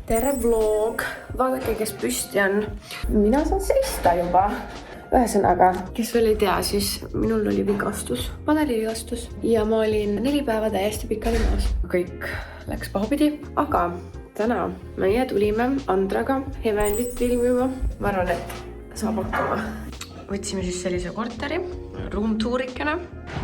tere vlog, vaadake, kes püsti on. Mina saan seista juba. Ühesõnaga, kes veel ei tea, siis minul oli vigastus, padelivigastus ja ma olin 4 päeva täiesti pikali maas. Kõik läks pahupidi, aga täna meie tulime Andraga Heavenlyt filmima. Ma arvan, et saab hakkama. Võtsime siis sellise korteri, roomtuurikene.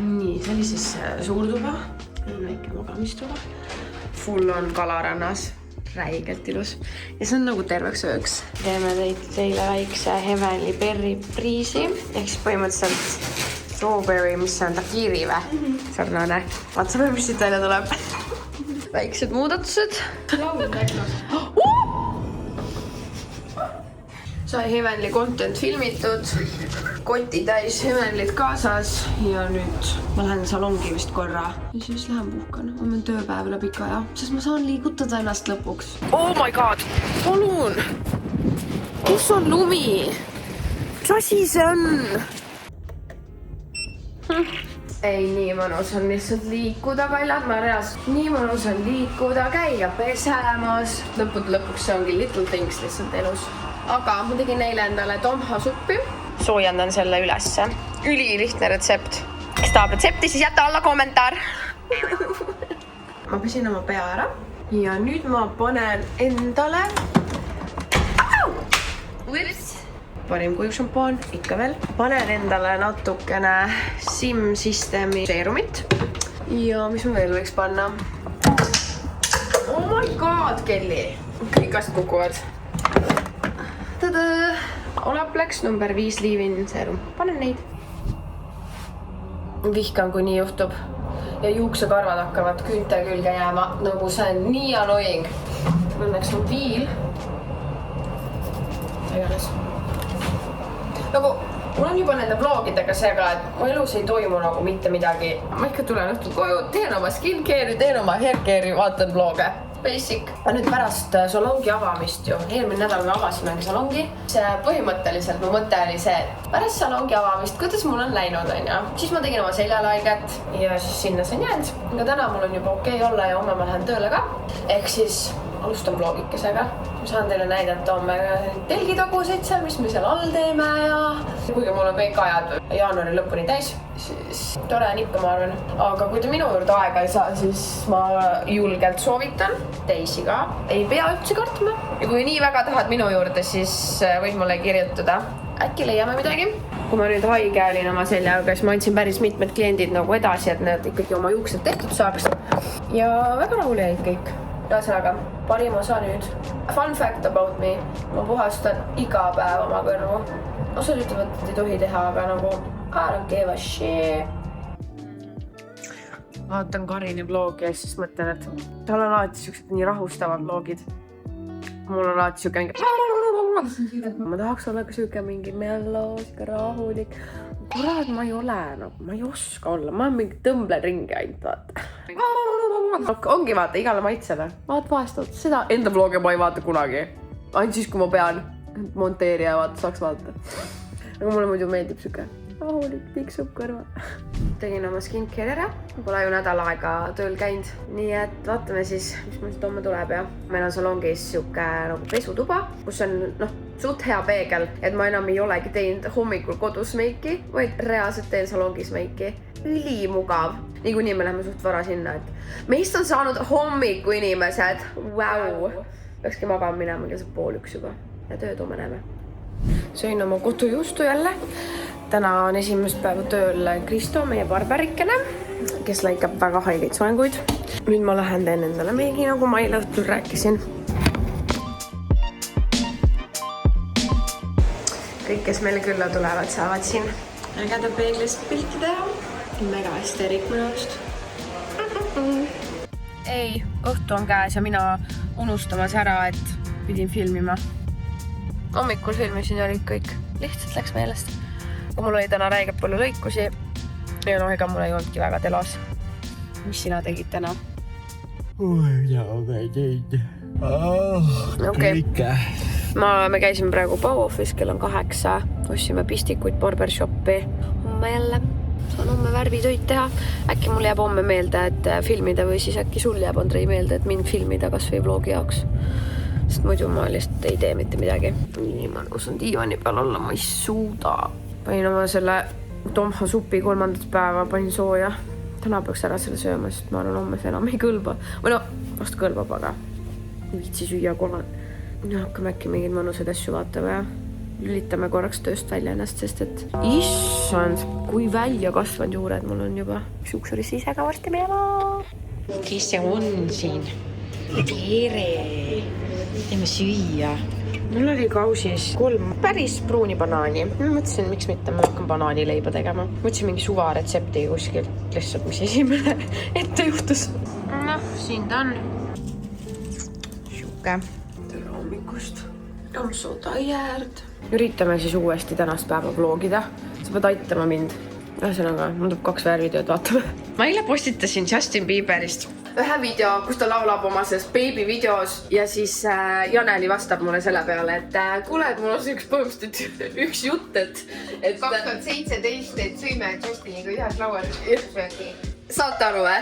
Nii, see oli siis suurtuba, väike magamistuba. Full on kalarannas. Räigelt ilus. Ja see on nagu terveks ööks. Teeme teile väikse Heavenly Berry priisi. Ehk siis põhimõtteliselt strawberry, mis on takiiri või? Sarnane. Vaata, mis siit välja tuleb. Väiksed muudatused. Laul tegnud. Sai Heavenly content filmitud. Koti täis Heavenlyt kaasas. Ja nüüd ma lähen salongi vist korra. Ja siis lähen puhkan. Ma olen tööpäev üle pika aja. Sest ma saan liigutada ennast lõpuks. Oh my god! Palun! Kus on lumi? Mis asi see on? Ei, nii mõnus on lihtsalt liikuda, kallad. Ma reaalselt nii mõnus on liikuda, käia pesemas. Lõpuks see ongi little things lihtsalt elus. Aga ma tegin neile endale tomha suppi. Soojandan selle ülesse. Ülilihtne retsept. Kes tahab retsepti, siis jäta alla kommentaar. Ma pesin oma pea ära. Ja nüüd ma panen endale... Ups! Parim kuiv šampaan, ikka veel. Panen endale natukene Sim Systemi seerumit. Ja mis ma veel võiks panna? Oh my god, Kelly! Kõik asjad kukuvad. Tada! Olaplex number 5 leave-in seerum. Panen neid. Vihkan, kui nii juhtub. Ja juuksekarvad hakkavad küünte külge jääma. Nagu see on nii annoying. Õnneks on viil. Nagu, mul on juba nende vlogidega seega, et mu elus ei toimu nagu mitte midagi. Ma ikka tulen õhtul koju, teen oma skincare'i, teen oma haircare'i, vaatan vloge. Basic. Nüüd pärast salongi avamist ju, eelmine nädal me avasimegi salongi. See põhimõtteliselt mu mõte oli see, et pärast salongi avamist, kuidas mul on läinud, on ja? Siis ma tegin oma seljalaiget ja siis sinna see on jäänud. Aga täna mul on juba okei olla ja homme ma lähen tööle ka. Ehk siis alustan vlogikesega. Ma saan teile näidata homme telgitaguseid seal, mis me seal all teeme ja... Kuigi mul on kõik ajad jaanuari lõpuni täis, siis tore on ikka, ma arvan. Aga kui te minu juurde aega ei saa, siis ma julgelt soovitan teisi ka. Ei pea üldse kartma. Ja kui nii väga tahad minu juurde, siis võid mulle kirjutada. Äkki leiame midagi. Kui ma nüüd haige olin oma seljaga, siis ma andsin päris mitmed kliendid nagu edasi, et need ikkagi oma juuksed tehtud saaks. Ja väga rahul jäid kõik. Ühesõnaga, parim osa nüüd. Fun fact about me. Ma puhastan iga päev oma kõrvu. Osad ütlevad, et ei tohi teha, aga nagu I don't give a shit. Vaatan Karini vlogi ja siis mõtlen, et tal on alati siuksed nii rahustavad vlogid. Mul on alati siuke mingi... Ma tahaks olla ka siuke mingi mello, siuke rahulik. Kurat, ma ei ole, ma ei oska olla. Ma olen mingi tõmblen ringi ainult, vaata. Ongi vaata, igale maitsele. Vaat vahest seda enda vlogi ma ei vaata kunagi. Ainult siis, kui ma pean monteerija vaata, saaks vaadata. Aga mulle muidu meeldib siuke rahulik, tiksub kõrva. Tegin oma skincare ära. Pole ju nädal aega tööl käinud. Nii et vaatame siis, mis meil siit homme tuleb. Ja meil on salongis siuke nagu pesutuba, kus on suht hea peegel, et ma enam ei olegi teinud hommikul kodus meiki, vaid reaalselt teen salongis meiki. Ülimugav. Niikuinii me läheme suht vara sinna, et meist on saanud hommiku inimesed. Vau! Peakski magama minema, kell saab 12 juba. Ja töötume näeme. Sõin oma kodujuustu jälle. Täna on esimest päeva tööl Kristo, meie barberikene, kes laikab väga haigeid soenguid. Nüüd ma lähen teen endale meigi, nagu ma eile õhtul rääkisin. Kõik, kes meile külla tulevad, saavad siin ägeda peeglist pilti teha. Mega esteerik minu arust. Ei, õhtu on käes ja mina unustamas ära, et pidin filmima. Hommikul filmisin ja olid kõik. Lihtsalt läks meelest. Kui mul oli täna räigelt palju lõikusi ja ega mul ei olnudki väga telos. Mis sina tegid täna? Kõike. Me käisime praegu Bauhofis, kell on 8. Ostsime pistikuid barbershoppi. Homme jälle. Saan homme värvitöid teha. Äkki mul jääb homme meelde, et filmida või siis äkki sul jääb, Andrei, meelde, et mind filmida kas või vlogi jaoks. Sest sest muidu ma lihtsalt ei tee mitte midagi. Nii, ma usun diivani peal olla, ma ei suuda. Panin oma selle tomha supi 3. päeva, panin sooja. Täna peaks ära selle sööma, sest ma arvan, homme see enam ei kõlba. Või no, vast kõlbab, aga viitsi süüa kohe. Hakkame äkki mingeid mõnusaid asju vaatama ja lülitame korraks tööst välja ennast, sest et issand, kui välja kasvanud juured mul on juba. Suuksurisse ise ka varsti minema. Kes see on siin? Tere! Teeme süüa. Mul oli kausis 3 päris pruuni banaani. Ma mõtlesin, miks mitte, ma hakkan banaanileiba tegema. Mõtlesin mingi suva retsepti kuskil. Lihtsalt, mis esimene ette juhtus. Noh, siin ta on. Siuke. Tere hommikust. I'm so tired. Üritame siis uuesti tänast päeva vlogida. Sa pead aitama mind. Ühesõnaga, mul tuleb 2 värvideod, vaatame. Ma eile postitasin Justin Bieberist ühe video, kus ta laulab oma selles baby videos ja siis Janeli vastab mulle selle peale, et kuule, et mul on üks põhimõtteliselt üks jutt, et 2017, et sõime Justiniga ühes lauas. Saate aru, Ja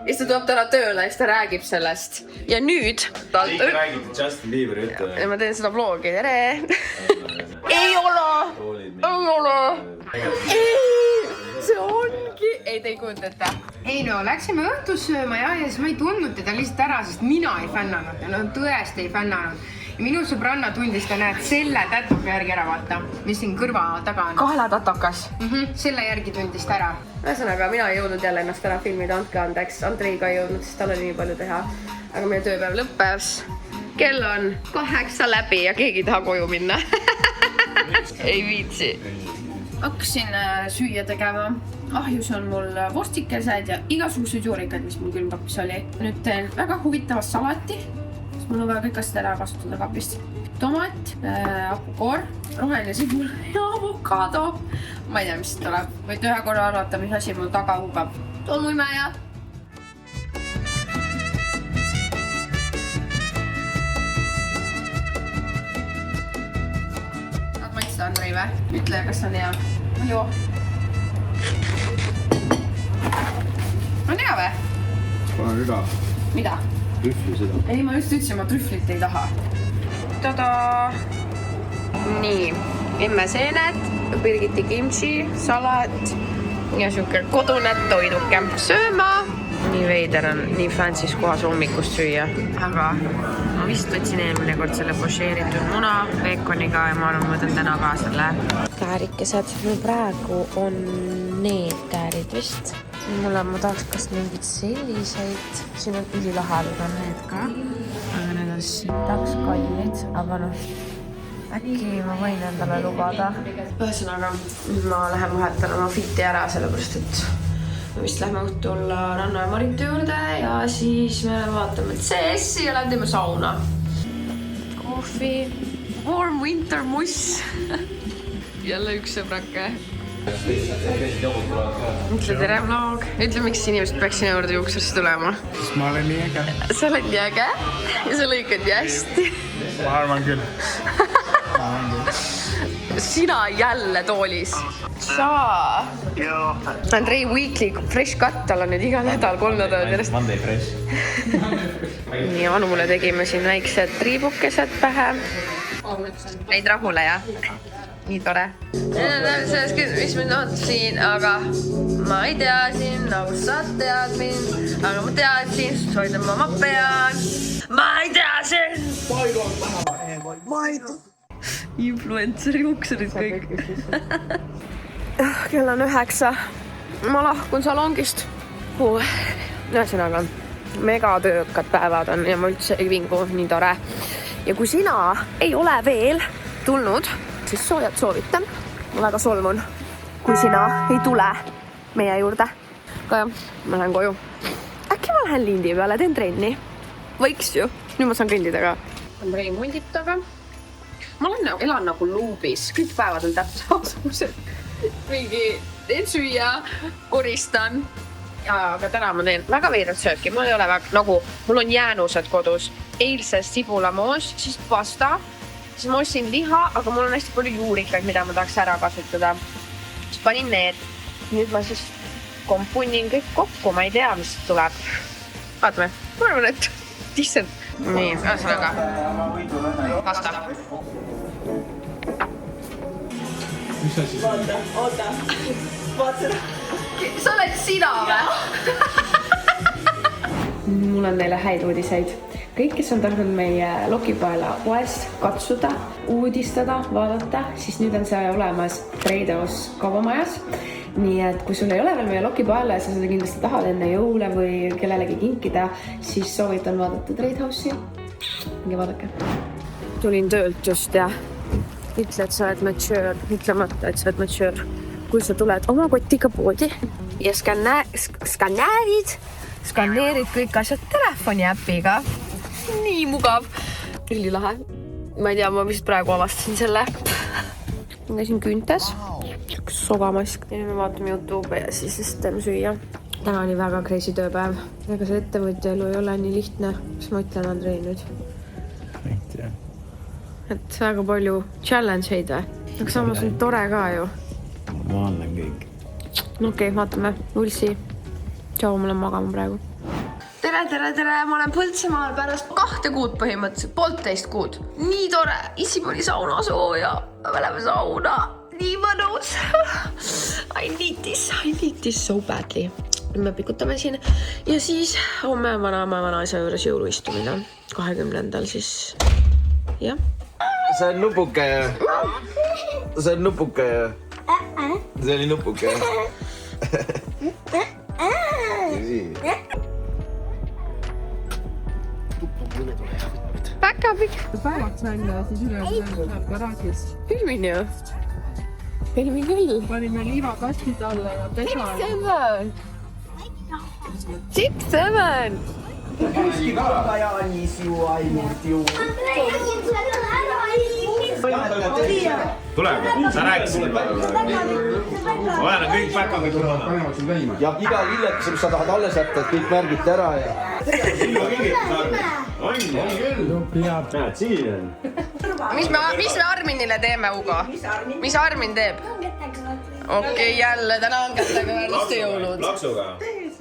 siis ta tuleb täna tööle ja siis ta räägib sellest. Ja nüüd Ikka räägite Justin Bieberi juttu. Ja ma teen seda vlogi, tere! Ei ole! See ongi! Ei, te ei kujutata. Ei no, läksime õhtus sööma ja siis ma ei tundnud teda lihtsalt ära, sest mina ei fännanud ja no tõesti ei fännanud. Ja minu sõbranna tundis ta, näed, selle tätuka järgi ära vaata, mis siin kõrva taga on. Kaelatatakas. Selle järgi tundis ta ära. Ühesõnaga, mina ei jõudnud jälle ennast ära filmida, andke andeks. Andreiga ei jõudnud, sest tal oli nii palju teha. Aga meie tööpäev lõppes. Kell on 8 läbi ja keegi ei taha koju minna. Ei viitsi. Hakkasin süüa tegema. Ahjus on mul vorstikesed ja igasugused juurikad, mis mul külmkapis oli. Nüüd teen väga huvitava salati. Mul on vaja kõik asjad ära kasutada kapist. Tomat, hapukoor, roheline sibul ja avokado. Ma ei tea, mis tuleb. Võite ühe korra arvata, mis asi mul taga hubab. Tolmuimeja. Nad maitsta, Andrei või? Ütle, kas on hea. Joo. On hea või? Pane üle. Mida? Trühvli seda. Ei, ma just ütlesin, ma trühvlit ei taha. Tada! Nii, emmeseened, Birgiti kimchi, salat ja siuke kodune toiduke. Sööma! Nii veider on nii fancy's kohas hommikust süüa. Aga ma vist võtsin eelmine kord selle pocheeritud muna beekoniga ja ma arvan, ma võtan täna ka selle. Käärikesed. Mul praegu on need käärid vist. Mulle ma tahaks kas mingid selliseid. Siin on ülilahaliga need ka. Aga need on sitaks kallid. Aga noh, äkki ma võin endale lubada. Ühesõnaga, ma lähen vahetan oma fiti ära, sellepärast et me vist lähme õhtul Ranna ja Marite juurde ja siis me vaatame CS-i ja lähen teeme sauna. Kohvi, warm winter muss. Jälle üks sõbrake. Ütle tere vlog. Ütle, miks inimesed peaks sinu juurde juuksurisse tulema. Sest ma olen nii äge. Sa oled nii äge ja sa lõikad nii hästi. Ma arvan küll. Sina jälle toolis. Saa. Andrei Weekly Fresh Cut, tal on nüüd iga nädal 3 nädalat järjest. Monday Fresh. Nii, Anule tegime siin väiksed triibukesed pähe. Neid rahule, jah? Nii tore. Selles küll, mis mind ootasin, aga ma ei teadsin, nagu sa tead mind. Aga ma teadsin, soidan ma pean. Ma ei teadsin! Influencer juuksurid kõik. Kell on 9. Ma lahkun salongist. Ühesõnaga, megatöökad päevad on ja ma üldse ei vingu, nii tore. Ja kui sina ei ole veel tulnud, siis soojad soovitan. Ma väga solmun, kui sina ei tule meie juurde. Aga jah, ma lähen koju. Äkki ma lähen lindi peale, teen trenni. Võiks ju. Nüüd ma saan kõndida ka. Andrei mundib taga. Ma elan nagu luubis. Kõik päevad on täpselt samasugused. Mingi teen süüa, koristan. Aga täna ma teen väga veidrat sööki. Mul ei ole nagu, mul on jäänused kodus. Eilsest sibulamoos, siis pasta. Siis ma ostsin liha, aga mul on hästi palju juurikaid, mida ma tahaks ära kasutada. Siis panin need. Nüüd ma siis kompunnin kõik kokku. Ma ei tea, mis tuleb. Vaatame. Ma arvan, et nii, ühesõnaga. Pasta. Mis asi see on? Oota. Vaata seda. Sa oled sina või? Mul on teile häid uudiseid. Kõik, kes on tahtnud meie Lokipaela poest katsuda, uudistada, vaadata, siis nüüd on see olemas Treideos kaubamajas. Nii et kui sul ei ole veel meie Lokipaela ja sa seda kindlasti tahad enne jõule või kellelegi kinkida, siis soovitan vaadata Treidehouse'i. Minge vaadake. Tulin töölt just ja ütle, et sa oled mature, ütlemata, et sa oled mature. Kui sa tuled oma kotiga poodi ja skaneerid kõik asjad telefoni äpiga. Nii mugav. Ülilahe. Ma ei tea, ma vist praegu avastasin selle. Ma käisin küüntes. Sogamask. Ja me vaatame YouTube ja siis teeme süüa. Täna oli väga crazy tööpäev. Ega see ettevõtja elu ei ole nii lihtne. Mis ma ütlen, Andrei nüüd? Ei tea. Et väga palju challenge eid või? Aga samas on tore ka ju. Normaalne kõik. No okei, vaatame. Ulsi. Tšau, ma olen magama praegu. Tere! Ma olen Põltsamaal pärast 2 kuud põhimõtteliselt, 1,5 kuud. Nii tore! Issi pani sauna sooja. Me läheme sauna. Nii mõnus. I need this so badly. Me pikutame siin. Ja siis homme vanaisa juures jõuluistumine. 20. siis. Jah. See on nupuke. See oli nupuke. Väga pikk. Päevaks välja, siis üle läheb garaažis. Filmin ju. Filmin küll. Panime liivakastid alla ja pesa. 6-7. Jaanis ju ainult ju. Tuleb, sa rääkisid. Olen kõik päkaga tulnud. Ja iga lillekese, mis sa tahad alles jätta, et kõik märgite ära ja... On küll. Näed, siin on. Mis me Arminile teeme, Ugo? Mis Armin teeb? Okei, jälle, täna on kättega väärtuste jõulud. Laksuga.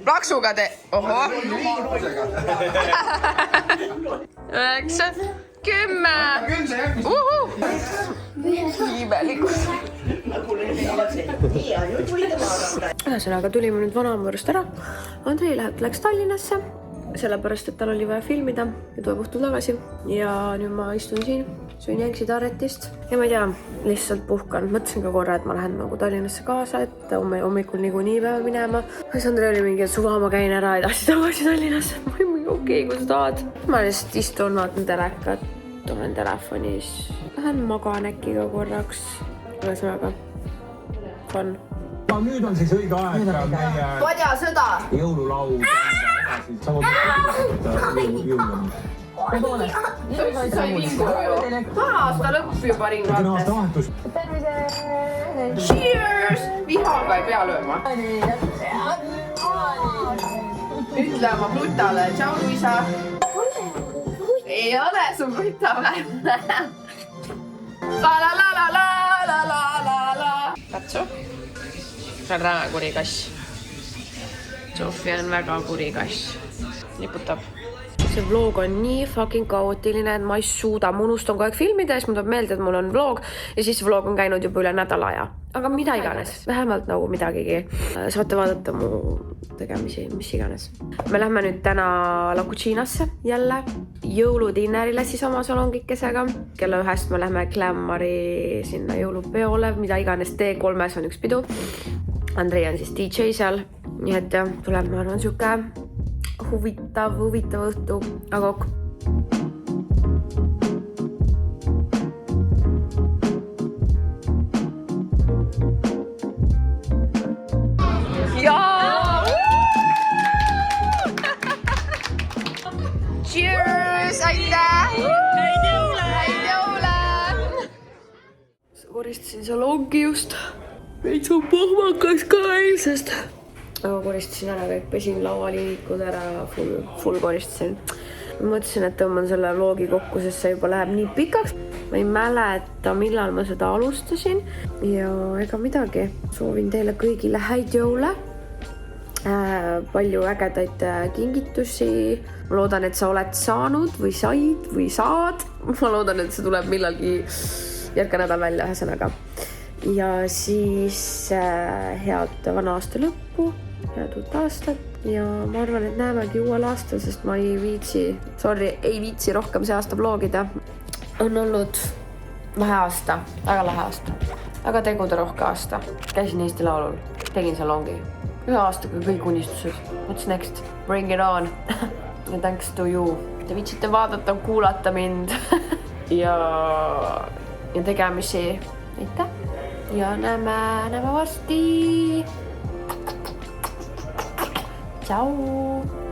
Plaksuga Oho. 9, 10. Iimelikus. Ühesõnaga tulime nüüd vanaema juurest ära. Andrei läks Tallinnasse, sellepärast, et tal oli vaja filmida ja tuleb õhtul tagasi. Ja nüüd ma istun siin, söön jänksitarretist ja ma ei tea, lihtsalt puhkan. Mõtlesin ka korra, et ma lähen nagu Tallinnasse kaasa, et hommikul niikuinii peame minema. Siis Andrei oli mingi, et suva ma käin ära edasi tagasi Tallinnasse. Ma olin mingi okei, kui sa tahad. Ma lihtsalt istun, vaatan telekat, olen telefonis. Lähen magan äkki ka korraks. Ühesõnaga, fun. Nüüd on siis õige aeg meie Padjasõda. jõululaul Sai vingu ju. Aasta lõpp juba ringvaates. aastavahetus. Cheers! Vihaga ei pea lööma. Ütle oma brutale. Tšau, Luisa. Ei ole su bruta või? La-la-la-la-la-la-la-la. Katsu. See on väga kuri kass. Sofia on väga kuri kass. Liputab. See vlog on nii fucking kaootiline, et ma ei suuda. Ma unustan kogu aeg filmida ja siis mul tuleb meelde, et mul on vlog ja siis vlog on käinud juba üle nädala aja. Aga mida iganes. Vähemalt nagu midagigi. Saate vaadata mu tegemisi, mis iganes. Me lähme nüüd täna La Cucinasse jälle jõuludinnerile siis oma salongikesega. Kella 1 me lähme Glamouri sinna jõulupeole, mida iganes T3-s on üks pidu. Andrei on siis DJ seal. Nii et jah, tuleb, ma arvan, siuke huvitav õhtu, aga ok. Jaa! Cheers! Aitäh! Häid jõule! Koristasin salongi just. Veits on pohmakas ka eilsest. Aga koristasin ära kõik, pesin laualiinikud ära, full koristasin. Mõtlesin, et tõmban selle vlogi kokku, sest see juba läheb nii pikaks. Ma ei mäleta, millal ma seda alustasin ja ega midagi. Soovin teile kõigile häid jõule. Palju ägedaid kingitusi. ma loodan, et sa oled saanud või said või saad. Ma loodan, et see tuleb millalgi järgmine nädal välja ühesõnaga. Ja siis head vana aasta lõppu, head uut aastat ja ma arvan, et näemegi uuel aastal, sest ma ei viitsi rohkem see aasta vlogida. On olnud lahe aasta, väga lahe aasta, väga teguderohke aasta. Käisin Eesti Laulul, tegin salongi. 1 aastaga kõik unistused. What's next? Bring it on. Ja thanks to you. Te viitsite vaadata, kuulata mind ja tegemisi. Aitäh! Ja näeme varsti! Ciao!